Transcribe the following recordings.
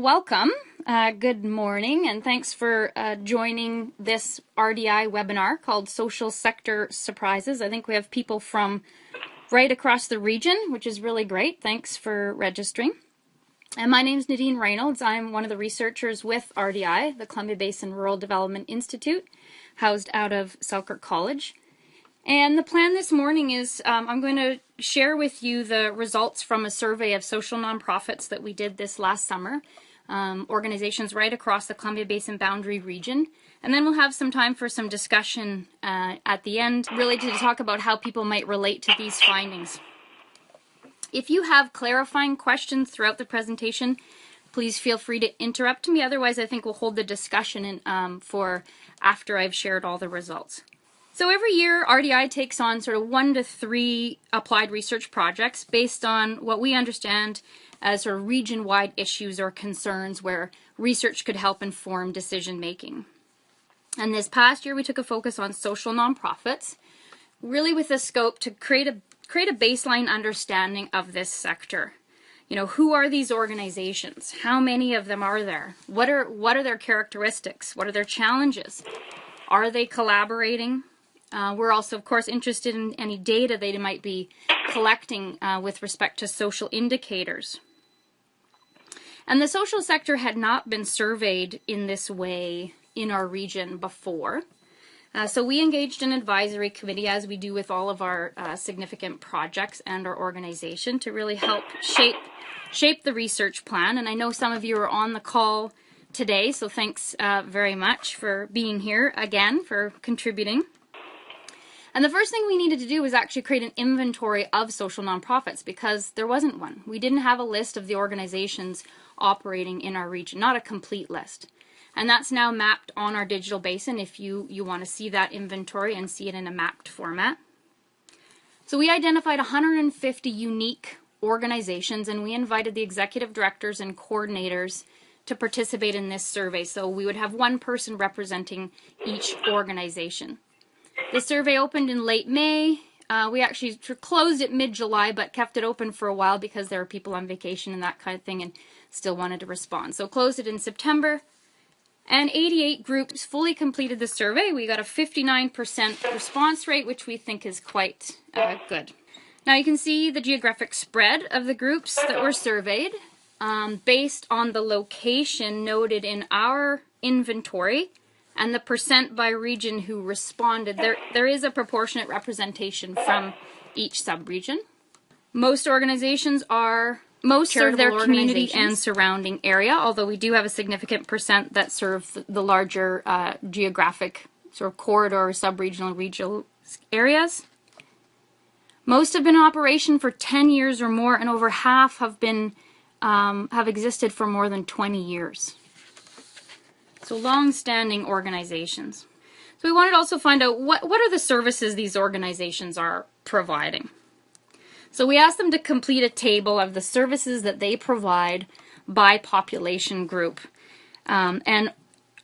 welcome. Good morning, and thanks for joining this RDI webinar called Social Sector Surprises. I think we have people from right across the region, which is really great. Thanks for registering. And my name is Nadine Reynolds. I'm one of the researchers with RDI, the Columbia Basin Rural Development Institute, housed out of Selkirk College. And the plan this morning is I'm going to share with you the results from a survey of social nonprofits that we did this last summer, organizations right across the Columbia Basin boundary region. And then we'll have some time for some discussion at the end, really to talk about how people might relate to these findings. If you have clarifying questions throughout the presentation, please feel free to interrupt me. Otherwise, I think we'll hold the discussion for after I've shared all the results. So every year, RDI takes on sort of 1 to 3 applied research projects based on what we understand as sort of region-wide issues or concerns where research could help inform decision-making. And this past year, we took a focus on social nonprofits, really with the scope to create a baseline understanding of this sector. You know, who are these organizations? How many of them are there? What are their characteristics? What are their challenges? Are they collaborating? We're also, of course, interested in any data they might be collecting with respect to social indicators. And the social sector had not been surveyed in this way in our region before. So we engaged an advisory committee, as we do with all of our significant projects and our organization, to really help shape the research plan. And I know some of you are on the call today, so thanks very much for being here again, for contributing. And the first thing we needed to do was actually create an inventory of social nonprofits because there wasn't one. We didn't have a list of the organizations operating in our region, not a complete list. And that's now mapped on our digital basin if you want to see that inventory and see it in a mapped format. So we identified 150 unique organizations, and we invited the executive directors and coordinators to participate in this survey. So we would have one person representing each organization. The survey opened in late May. We actually closed it mid-July, but kept it open for a while because there were people on vacation and that kind of thing and still wanted to respond. So closed it in September, and 88 groups fully completed the survey. We got a 59% response rate, which we think is quite good. Now you can see the geographic spread of the groups that were surveyed based on the location noted in our inventory and the percent by region who responded. There is a proportionate representation from each subregion. Most organizations serve their community and surrounding area, although we do have a significant percent that serve the larger geographic sort of corridor, sub-regional, regional areas. Most have been in operation for 10 years or more, and over half have existed for more than 20 years. So long-standing organizations. So we wanted to also find out what are the services these organizations are providing. So we asked them to complete a table of the services that they provide by population group. And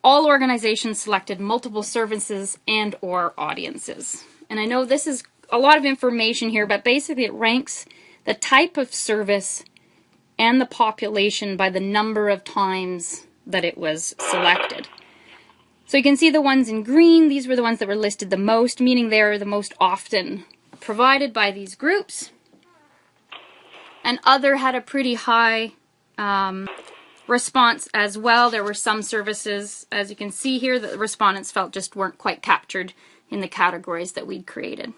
all organizations selected multiple services and or audiences. And I know this is a lot of information here, but basically it ranks the type of service and the population by the number of times that it was selected. So you can see the ones in green, these were the ones that were listed the most, meaning they're the most often provided by these groups. And other had a pretty high response as well. There were some services, as you can see here, that the respondents felt just weren't quite captured in the categories that we'd created.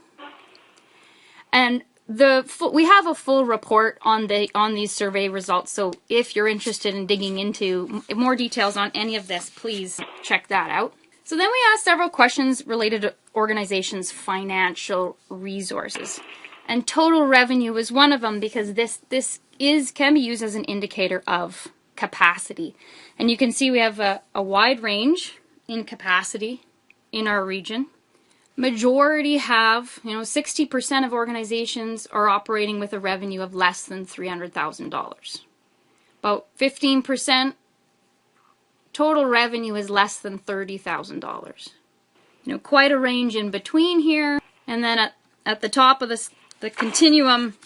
And we have a full report on these survey results, so if you're interested in digging into more details on any of this, please check that out. So then we asked several questions related to organizations' financial resources. And total revenue was one of them because this can be used as an indicator of capacity. And you can see we have a wide range in capacity in our region. Majority have, 60% of organizations are operating with a revenue of less than $300,000. About 15% total revenue is less than $30,000. Quite a range in between here. And then at the top of the continuum,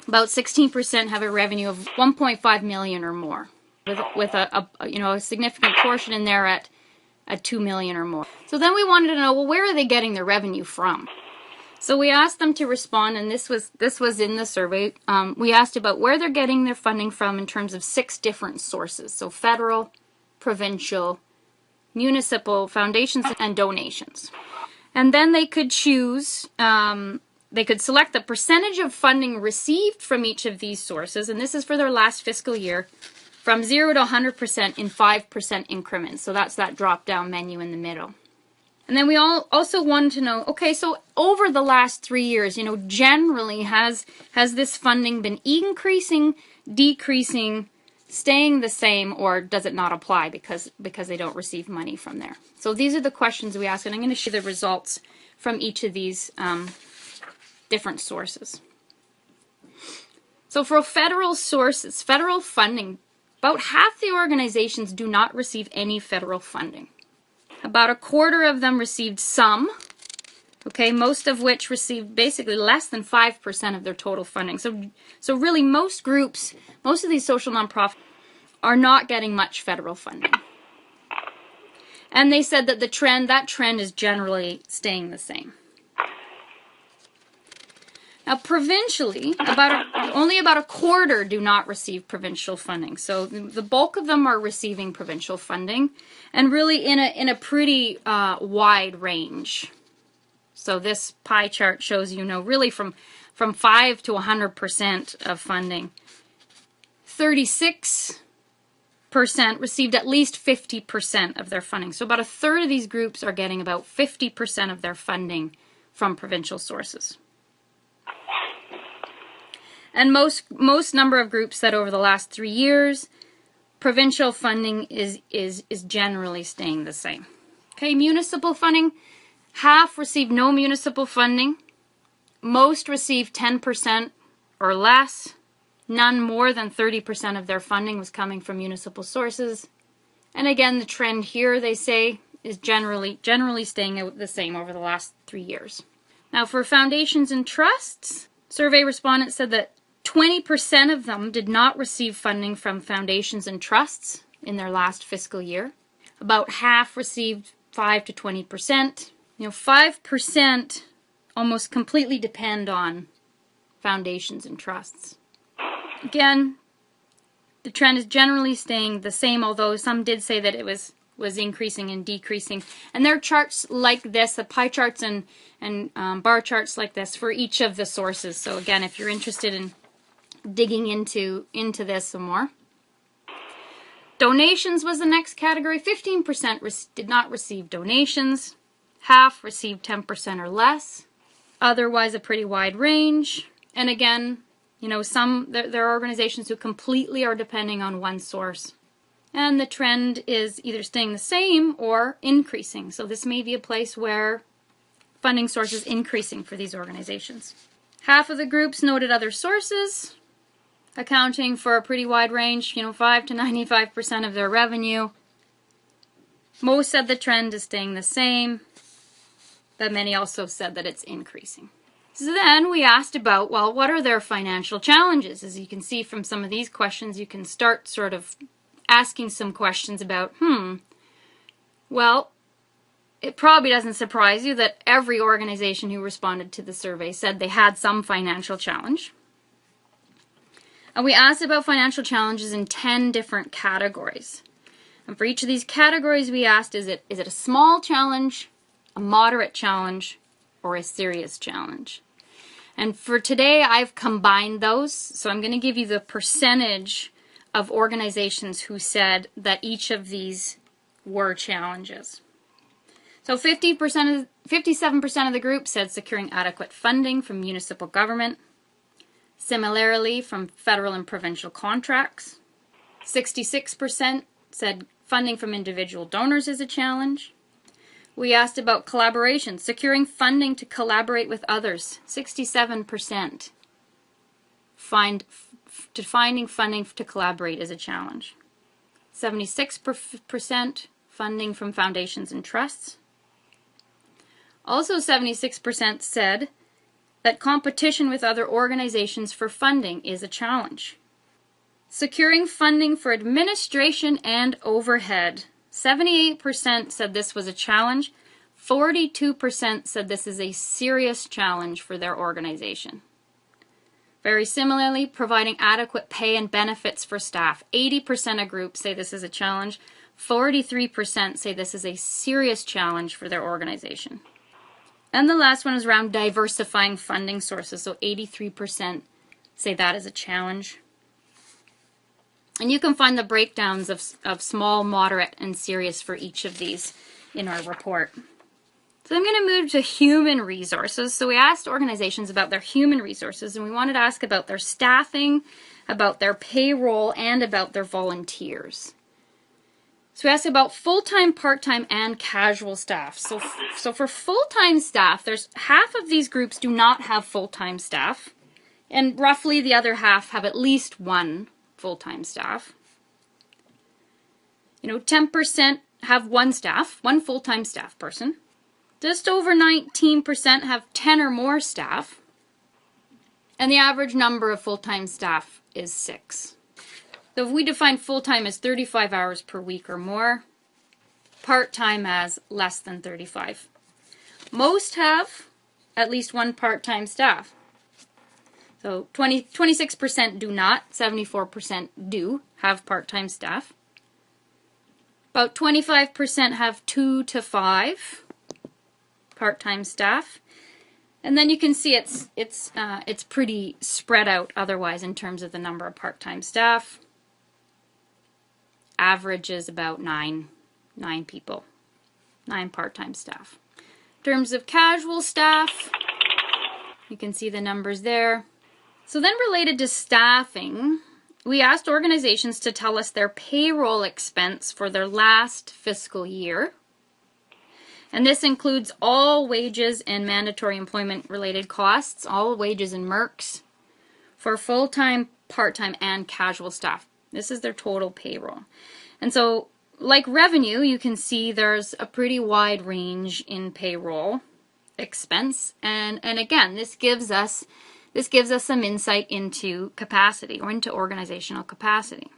about 16% have a revenue of $1.5 million or more. with a significant portion in there at 2 million or more. So then we wanted to know, well, where are they getting their revenue from? So we asked them to respond, and this was in the survey. We asked about where they're getting their funding from in terms of 6 different sources. So federal, provincial, municipal, foundations, and donations. And then they could choose, they could select the percentage of funding received from each of these sources, and this is for their last fiscal year, from 0 to 100% in 5% increments. So that's that drop-down menu in the middle. And then we also wanted to know, okay, so over the last 3 years, generally has this funding been increasing, decreasing, staying the same, or does it not apply because they don't receive money from there? So these are the questions we ask, and I'm going to show the results from each of these different sources. So for federal sources, federal funding, about half the organizations do not receive any federal funding. About a quarter of them received some, okay, most of which received basically less than 5% of their total funding. So really most groups, most of these social nonprofits are not getting much federal funding. And they said that that trend is generally staying the same. Now, provincially, only about a quarter do not receive provincial funding. So the bulk of them are receiving provincial funding, and really in a pretty wide range. So this pie chart shows really from 5 to 100% of funding. 36% received at least 50% of their funding. So about a third of these groups are getting about 50% of their funding from provincial sources. And most number of groups said over the last 3 years, provincial funding is generally staying the same. Okay, municipal funding, half received no municipal funding. Most received 10% or less. None more than 30% of their funding was coming from municipal sources. And again, the trend here, they say, is generally staying the same over the last 3 years. Now, for foundations and trusts, survey respondents said that 20% of them did not receive funding from foundations and trusts in their last fiscal year. About half received 5 to 20%. 5% almost completely depend on foundations and trusts. Again, the trend is generally staying the same, although some did say that it was increasing and decreasing. And there are charts like this, the pie charts and bar charts like this for each of the sources. So again, if you're interested in digging into this some more. Donations was the next category. 15% did not receive donations. Half received 10% or less. Otherwise, a pretty wide range. And again, there are organizations who completely are depending on one source. And the trend is either staying the same or increasing. So this may be a place where funding source is increasing for these organizations. Half of the groups noted other sources, accounting for a pretty wide range, 5 to 95% of their revenue. Most said the trend is staying the same, but many also said that it's increasing. So then we asked about, well, what are their financial challenges? As you can see from some of these questions, you can start sort of asking some questions about, well, it probably doesn't surprise you that every organization who responded to the survey said they had some financial challenge. And we asked about financial challenges in 10 different categories. And for each of these categories we asked, is it a small challenge, a moderate challenge, or a serious challenge? And for today, I've combined those. So I'm going to give you the percentage of organizations who said that each of these were challenges. So 57% of the group said securing adequate funding from municipal government. Similarly, from federal and provincial contracts. 66% said funding from individual donors is a challenge. We asked about collaboration, securing funding to collaborate with others. 67% finding funding to collaborate is a challenge. 76% funding from foundations and trusts. Also 76% said that competition with other organizations for funding is a challenge. Securing funding for administration and overhead. 78% said this was a challenge. 42% said this is a serious challenge for their organization. Very similarly, providing adequate pay and benefits for staff. 80% of groups say this is a challenge. 43% say this is a serious challenge for their organization. And the last one is around diversifying funding sources. So 83% say that is a challenge. And you can find the breakdowns of small, moderate, and serious for each of these in our report. So I'm going to move to human resources. So we asked organizations about their human resources, and we wanted to ask about their staffing, about their payroll, and about their volunteers. So we asked about full-time, part-time, and casual staff. So for full-time staff, there's half of these groups do not have full-time staff, and roughly the other half have at least one full-time staff. 10% have one full-time staff person. Just over 19% have 10 or more staff. And the average number of full-time staff is 6. So if we define full-time as 35 hours per week or more, part-time as less than 35. Most have at least one part-time staff. So 26% do not, 74% do have part-time staff. About 25% have 2 to 5 part-time staff. And then you can see it's pretty spread out otherwise in terms of the number of part-time staff. Average is about 9 people, 9 part-time staff. In terms of casual staff, you can see the numbers there. So then related to staffing, we asked organizations to tell us their payroll expense for their last fiscal year. And this includes all wages and mandatory employment related costs, all wages and MERCs for full-time, part-time, and casual staff. This is their total payroll. And so, like revenue, you can see there's a pretty wide range in payroll expense. And again, this gives us some insight into capacity or into organizational capacity.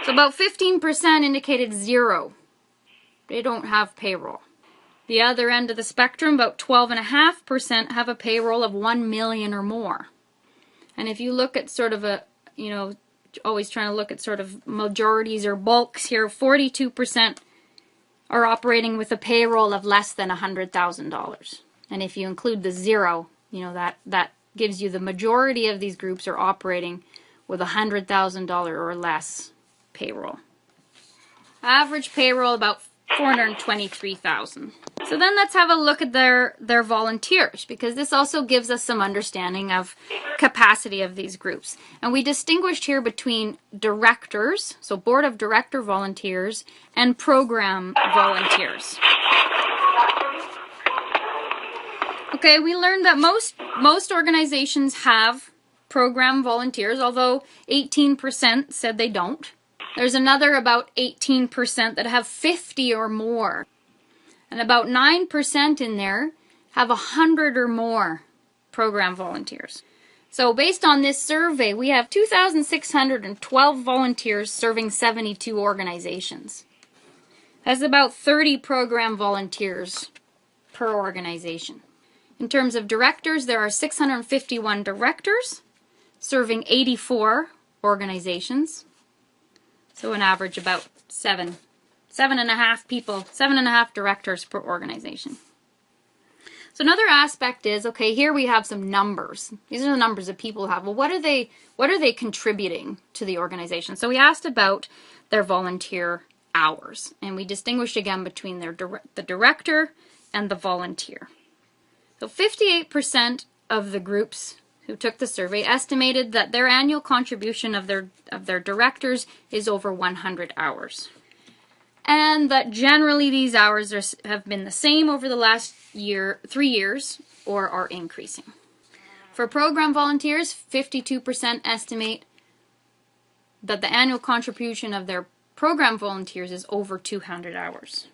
So about 15% indicated 0. They don't have payroll. The other end of the spectrum, about 12.5% have a payroll of 1 million or more. And if you look at sort of always trying to look at sort of majorities or bulks here, 42% are operating with a payroll of less than $100,000. And if you include the 0, that gives you the majority of these groups are operating with $100,000 or less payroll. Average payroll about $423,000. So then let's have a look at their volunteers, because this also gives us some understanding of capacity of these groups. And we distinguished here between directors, so board of director volunteers, and program volunteers. Okay, we learned that most organizations have program volunteers, although 18% said they don't. There's another about 18% that have 50 or more. And about 9% in there have 100 or more program volunteers. So based on this survey, we have 2,612 volunteers serving 72 organizations. That's about 30 program volunteers per organization. In terms of directors, there are 651 directors serving 84 organizations. So an average about 7.5 directors per organization. So another aspect is, okay, here we have some numbers. These are the numbers that people have. Well, what are they contributing to the organization? So we asked about their volunteer hours, and we distinguished again between the director and the volunteer. So 58% of the groups who took the survey estimated that their annual contribution of their directors is over 100 hours. And that generally these hours have been the same over the last 3 years or are increasing. For program volunteers, 52% estimate that the annual contribution of their program volunteers is over 200 hours.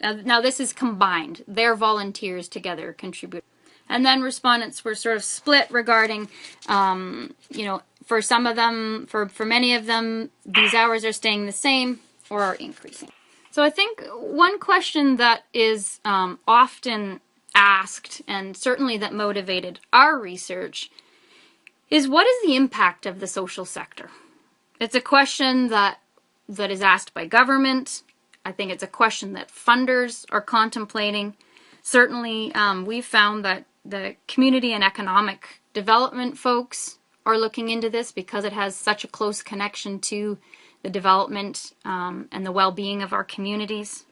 Now this is combined. Their volunteers together contribute And then respondents were sort of split regarding, you know, for some of them, for many of them, these hours are staying the same or are increasing. So I think one question that is often asked, and certainly that motivated our research, is what is the impact of the social sector? It's a question that is asked by government. I think it's a question that funders are contemplating. Certainly, we've found that the community and economic development folks are looking into this because it has such a close connection to the development and the well-being of our communities.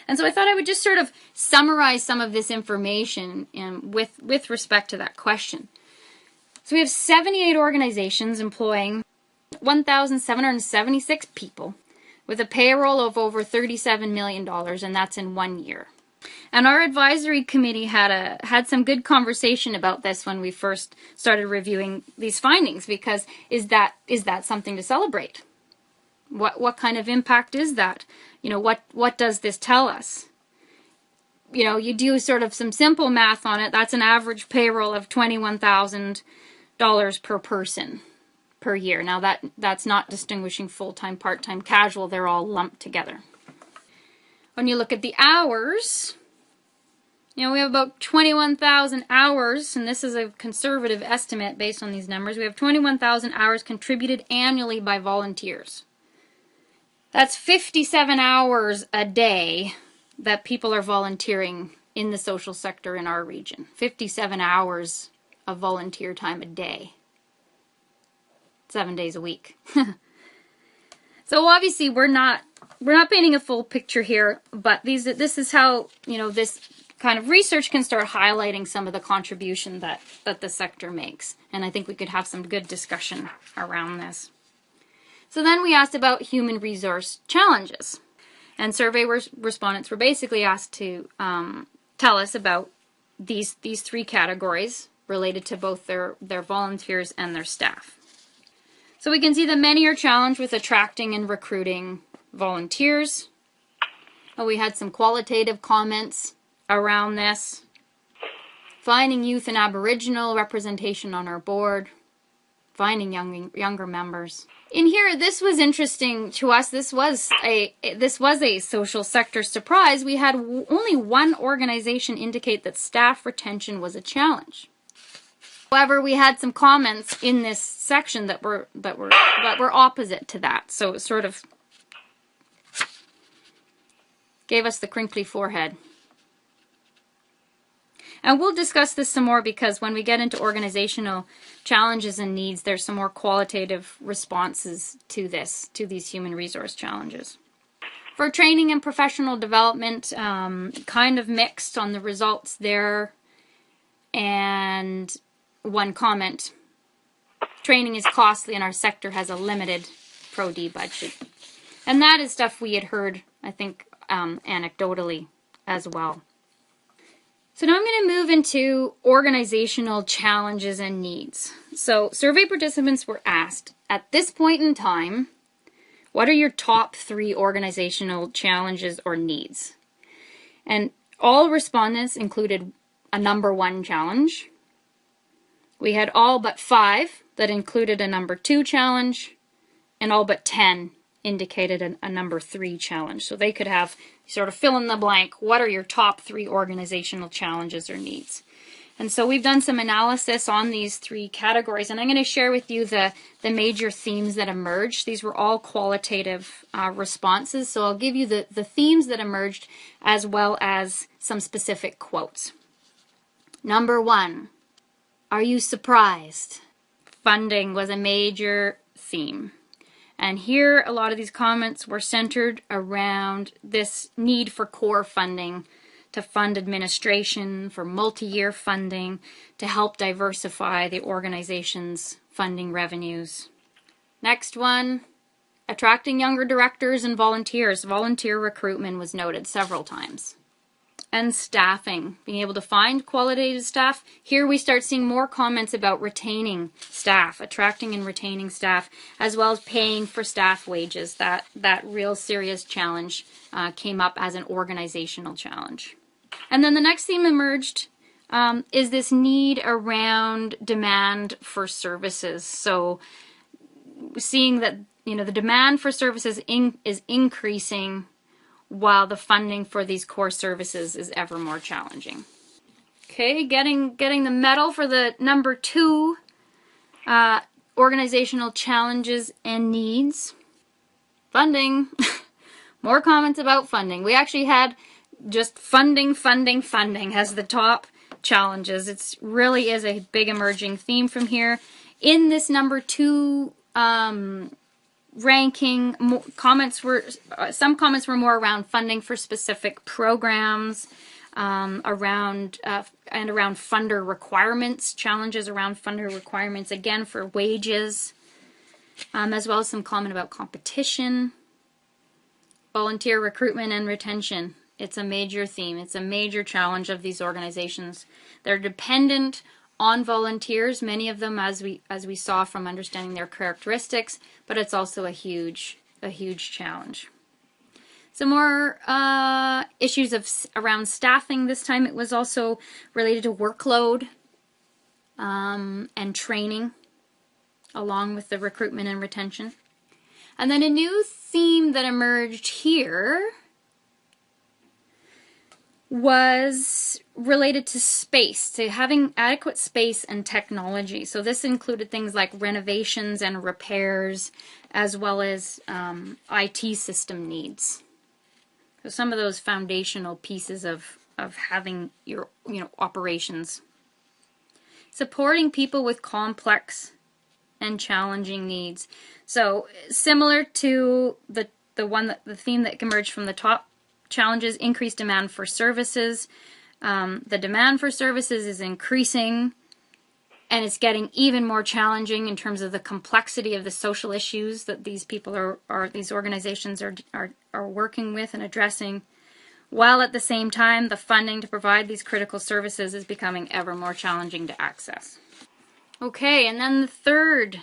And so I thought I would just sort of summarize some of this information with respect to that question. So we have 78 organizations employing 1,776 people with a payroll of over $37 million, and that's in 1 year. And our advisory committee had some good conversation about this when we first started reviewing these findings, because is that something to celebrate? What kind of impact is that? You know, what does this tell us? You know, you do sort of some simple math on it. That's an average payroll of $21,000 per person per year. Now that's not distinguishing full-time, part-time, casual. They're all lumped together. When you look at the hours, you know, we have about 21,000 hours, and this is a conservative estimate based on these numbers. We have 21,000 hours contributed annually by volunteers. That's 57 hours a day that people are volunteering in the social sector in our region. 57 hours of volunteer time a day. 7 days a week. So obviously we're not painting a full picture here, but this is how, you know, this kind of research can start highlighting some of the contribution that the sector makes. And I think we could have some good discussion around this. So then we asked about human resource challenges. And survey respondents were basically asked to tell us about these three categories related to both their volunteers and their staff. So we can see that many are challenged with attracting and recruiting volunteers. We had some qualitative comments around this. Finding youth and Aboriginal representation on our board. Finding younger members. In here, this was interesting to us. This was a social sector surprise. We had only one organization indicate that staff retention was a challenge. However, we had some comments in this section that were opposite to that. So it sort of gave us the crinkly forehead. And we'll discuss this some more, because when we get into organizational challenges and needs, there's some more qualitative responses to these human resource challenges. For training and professional development, kind of mixed on the results there. And one comment, training is costly and our sector has a limited Pro-D budget. And that is stuff we had heard, I think, anecdotally as well. So now I'm going to move into organizational challenges and needs. So survey participants were asked, at this point in time, what are your top 3 organizational challenges or needs? And all respondents included a number 1 challenge. We had all but 5 that included a number 2 challenge, and all but 10 indicated a number 3 challenge. So they could have sort of fill in the blank, what are your top 3 organizational challenges or needs? And so we've done some analysis on these 3 categories, and I'm going to share with you the major themes that emerged. These were all qualitative responses, so I'll give you the themes that emerged as well as some specific quotes. Number 1, are you surprised? Funding was a major theme. And here, a lot of these comments were centered around this need for core funding to fund administration, for multi-year funding, to help diversify the organization's funding revenues. Next one, attracting younger directors and volunteers. Volunteer recruitment was noted several times. And staffing, being able to find qualitative staff. Here we start seeing more comments about retaining staff, attracting and retaining staff, as well as paying for staff wages. That real serious challenge came up as an organizational challenge. And then the next theme emerged is this need around demand for services. So seeing that, the demand for services is increasing while the funding for these core services is ever more challenging. Okay, getting the medal for the number 2 organizational challenges and needs. Funding. More comments about funding. We actually had just funding as the top challenges. It really is a big emerging theme from here. In this number 2 ranking, some comments were more around funding for specific programs, around funder requirements, challenges around funder requirements, again for wages, as well as some comment about competition, volunteer recruitment and retention. It's a major theme. It's a major challenge of these organizations. They're dependent on volunteers, many of them, as we saw from understanding their characteristics, but it's also a huge challenge. Some more issues around staffing. This time it was also related to workload and training, along with the recruitment and retention. And then a new theme that emerged here was related to space, to having adequate space and technology. So this included things like renovations and repairs, as well as IT system needs. So some of those foundational pieces of having your operations. Supporting people with complex and challenging needs. So similar to the theme that emerged from the top challenges, increased demand for services. The demand for services is increasing, and it's getting even more challenging in terms of the complexity of the social issues that these people these organizations are working with and addressing, while at the same time the funding to provide these critical services is becoming ever more challenging to access. Okay, and then the third,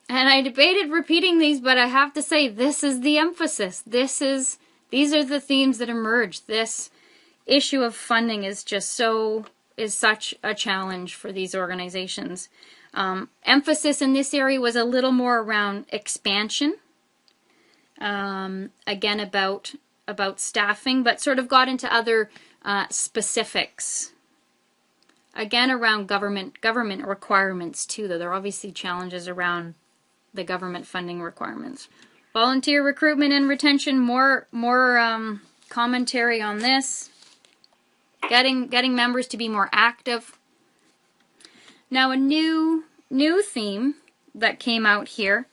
and I debated repeating these, but I have to say this is the emphasis. These are the themes that emerge. This issue of funding is such a challenge for these organizations. Emphasis in this area was a little more around expansion, again about staffing, but sort of got into other specifics. Again, around government requirements too, though there are obviously challenges around the government funding requirements. Volunteer recruitment and retention, more commentary on this. Getting members to be more active. Now a new theme that came out here,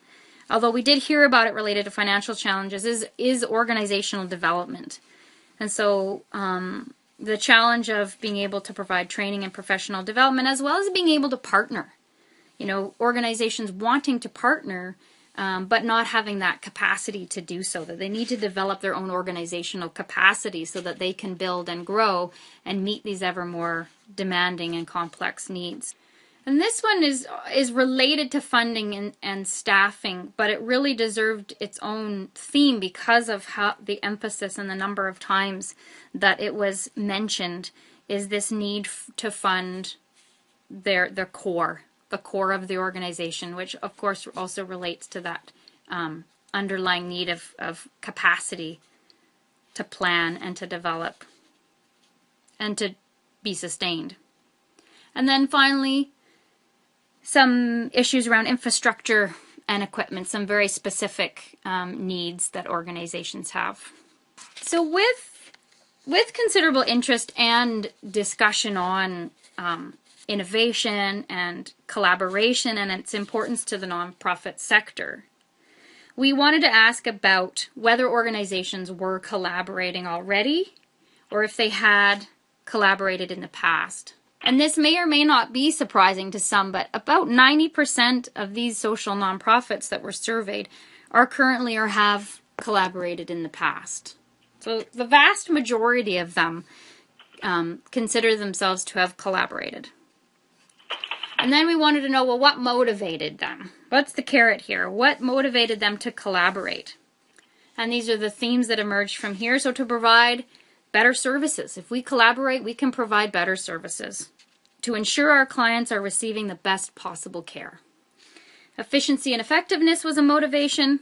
although we did hear about it related to financial challenges, is organizational development. And so the challenge of being able to provide training and professional development, as well as being able to partner. Organizations wanting to partner, but not having that capacity to do so, that they need to develop their own organizational capacity so that they can build and grow and meet these ever more demanding and complex needs. And this one is related to funding and staffing, but it really deserved its own theme because of how the emphasis and the number of times that it was mentioned is this need to fund their core. The core of the organization, which of course also relates to that underlying need of capacity to plan and to develop and to be sustained. And then finally, some issues around infrastructure and equipment, some very specific needs that organizations have. So with considerable interest and discussion on innovation and collaboration and its importance to the nonprofit sector, we wanted to ask about whether organizations were collaborating already or if they had collaborated in the past. And this may or may not be surprising to some, but about 90% of these social nonprofits that were surveyed are currently or have collaborated in the past. So the vast majority of them consider themselves to have collaborated. And then we wanted to know, well, what motivated them? What's the carrot here? What motivated them to collaborate? And these are the themes that emerged from here. So to provide better services. If we collaborate, we can provide better services. to ensure our clients are receiving the best possible care. Efficiency and effectiveness was a motivation.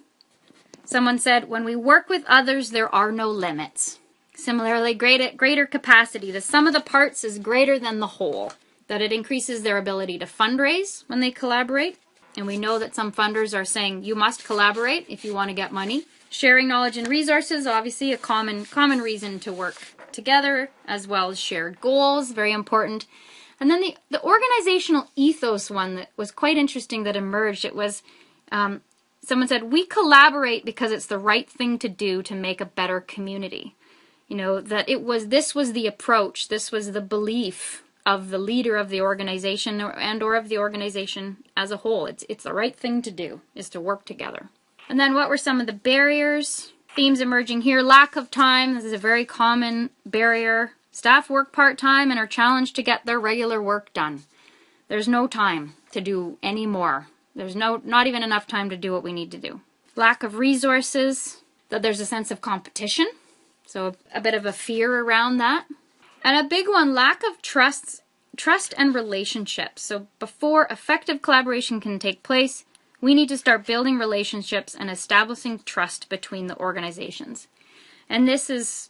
Someone said, when we work with others, there are no limits. Similarly, greater capacity. The sum of the parts is greater than the whole. That it increases their ability to fundraise when they collaborate. And we know that some funders are saying you must collaborate if you want to get money. Sharing knowledge and resources, obviously a common reason to work together, as well as shared goals, very important. And then the organizational ethos one that was quite interesting that emerged, it was someone said, we collaborate because it's the right thing to do to make a better community. You know, that this was the approach, this was the belief of the leader of the organization or of the organization as a whole. It's the right thing to do, is to work together. And then what were some of the barriers? Themes emerging here, lack of time. This is a very common barrier. Staff work part-time and are challenged to get their regular work done. There's no time to do any more. There's not even enough time to do what we need to do. Lack of resources, that there's a sense of competition. So a bit of a fear around that. And a big one, lack of trust and relationships. So before effective collaboration can take place, we need to start building relationships and establishing trust between the organizations. And this is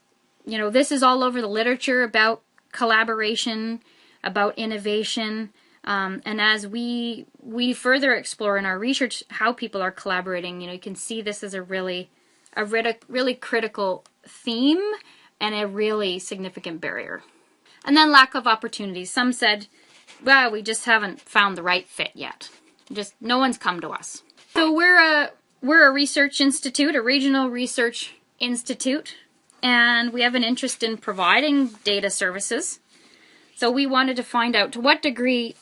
all over the literature about collaboration, about innovation. And as we further explore in our research how people are collaborating, you can see this as a really critical theme and a really significant barrier. And then lack of opportunities. Some said, well, we just haven't found the right fit yet. Just no one's come to us. So we're a research institute, a regional research institute, and we have an interest in providing data services. So we wanted to find out to what degree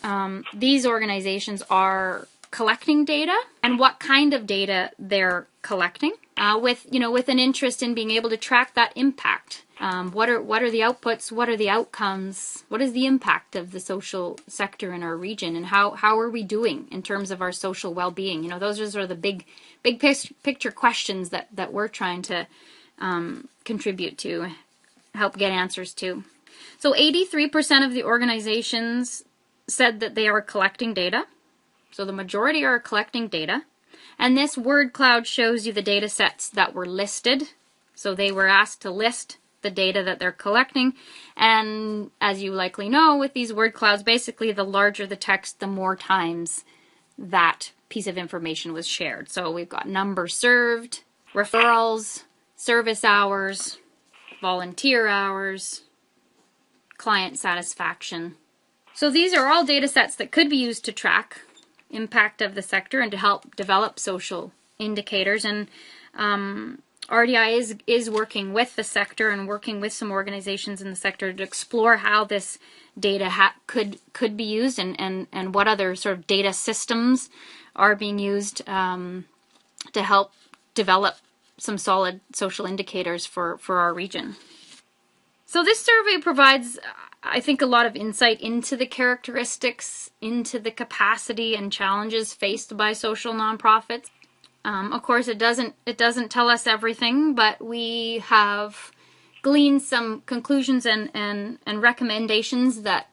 these organizations are collecting data and what kind of data they're collecting, with an interest in being able to track that impact. What are the outputs? What are the outcomes? What is the impact of the social sector in our region, and how are we doing in terms of our social well-being? Those are sort of the big picture questions that we're trying to contribute to, help get answers to. So 83% of the organizations said that they are collecting data. So the majority are collecting data. And this word cloud shows you the data sets that were listed. So they were asked to list the data that they're collecting. And as you likely know, with these word clouds, basically the larger the text, the more times that piece of information was shared. So we've got numbers served, referrals, service hours, volunteer hours, client satisfaction. So these are all data sets that could be used to track impact of the sector and to help develop social indicators. And RDI is working with the sector and working with some organizations in the sector to explore how this data could be used and what other sort of data systems are being used to help develop some solid social indicators for our region. So this survey provides, I think, a lot of insight into the characteristics, into the capacity and challenges faced by social nonprofits. Of course, it doesn't tell us everything, but we have gleaned some conclusions and recommendations that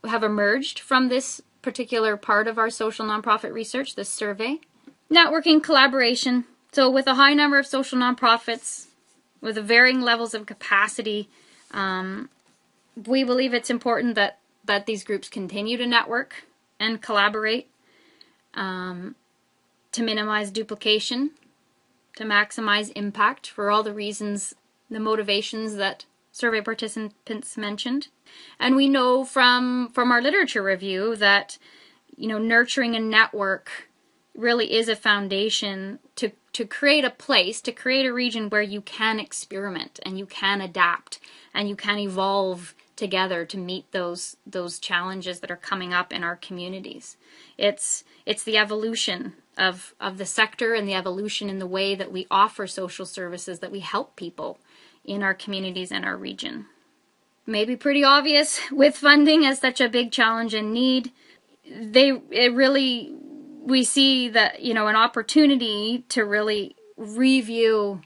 have emerged from this particular part of our social nonprofit research, this survey. Networking, collaboration. So with a high number of social nonprofits, with varying levels of capacity, we believe it's important that these groups continue to network and collaborate to minimize duplication, to maximize impact for all the reasons, the motivations that survey participants mentioned. And we know from our literature review that nurturing a network really is a foundation to create a place, to create a region where you can experiment and you can adapt and you can evolve together to meet those challenges that are coming up in our communities. It's the evolution of the sector and the evolution in the way that we offer social services, that we help people in our communities and our region. Maybe pretty obvious with funding as such a big challenge and need. We see that, an opportunity to really review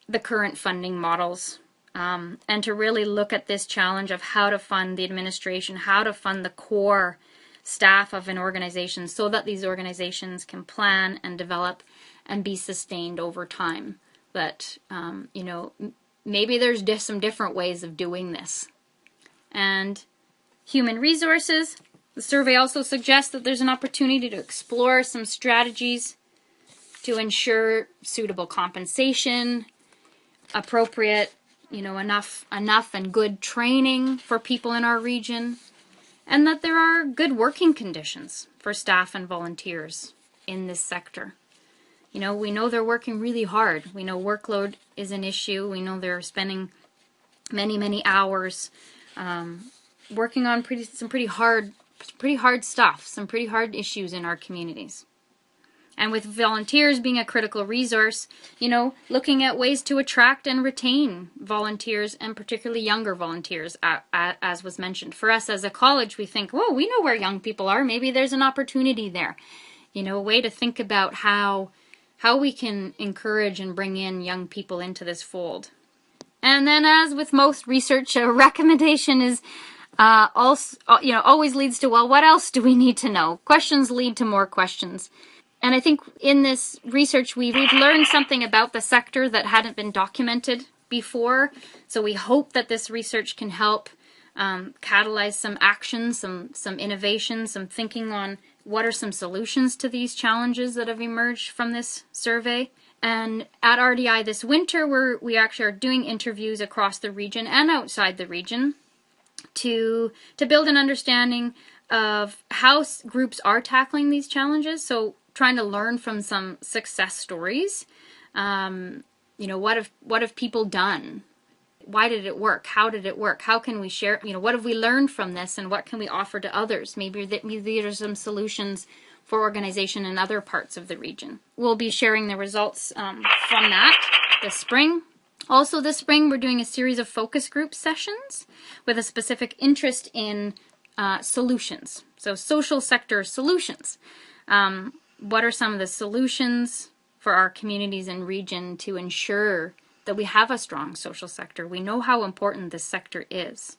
the current funding models and to really look at this challenge of how to fund the administration, how to fund the core staff of an organization so that these organizations can plan and develop and be sustained over time. But, you know, maybe there's some different ways of doing this. And human resources, the survey also suggests that there's an opportunity to explore some strategies to ensure suitable compensation, appropriate, you know, enough and good training for people in our region, and that there are good working conditions for staff and volunteers in this sector. You know, we know they're working really hard. We know workload is an issue. We know they're spending many hours working on some pretty hard stuff, some pretty hard issues in our communities. And with volunteers being a critical resource, you know, looking at ways to attract and retain volunteers, and particularly younger volunteers, as was mentioned. For us as a college, we think, whoa, we know where young people are. Maybe there's an opportunity there. You know, a way to think about how we can encourage and bring in young people into this fold. And then, as with most research, a recommendation is also, you know, always leads to, well, what else do we need to know? Questions lead to more questions. And I think in this research, we've learned something about the sector that hadn't been documented before. So we hope that this research can help catalyze some action, some innovation, some thinking on what are some solutions to these challenges that have emerged from this survey. And at RDI this winter, we actually are doing interviews across the region and outside the region to build an understanding of how groups are tackling these challenges. So trying to learn from some success stories. You know, what have people done? Why did it work? How did it work? How can we share? You know, what have we learned from this, and what can we offer to others? Maybe there's some solutions for organization in other parts of the region. We'll be sharing the results from that this spring. Also this spring, we're doing a series of focus group sessions with a specific interest in solutions. So social sector solutions. What are some of the solutions for our communities and region to ensure that we have a strong social sector? We know how important this sector is.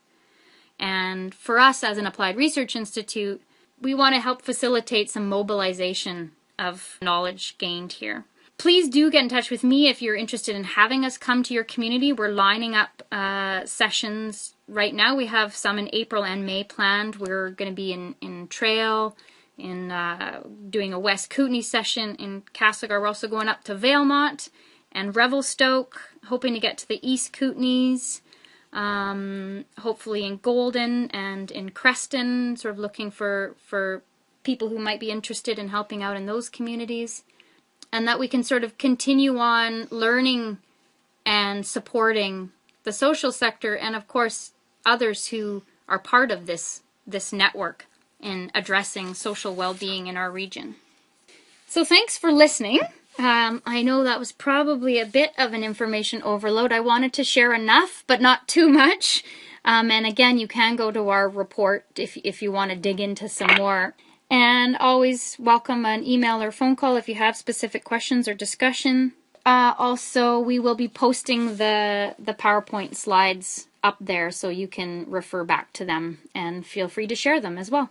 And for us as an Applied Research Institute, we want to help facilitate some mobilization of knowledge gained here. Please do get in touch with me if you're interested in having us come to your community. We're lining up sessions right now. We have some in April and May planned. We're going to be in Trail, in doing a West Kootenay session in Castlegar. We're also going up to Valemont and Revelstoke, hoping to get to the East Kootenays, hopefully in Golden and in Creston, sort of looking for people who might be interested in helping out in those communities. And that we can sort of continue on learning and supporting the social sector and, of course, others who are part of this network in addressing social well-being in our region. So thanks for listening. I know that was probably a bit of an information overload. I wanted to share enough, but not too much. And again, you can go to our report if you want to dig into some more. And always welcome an email or phone call if you have specific questions or discussion. Also, we will be posting the PowerPoint slides up there so you can refer back to them, and feel free to share them as well.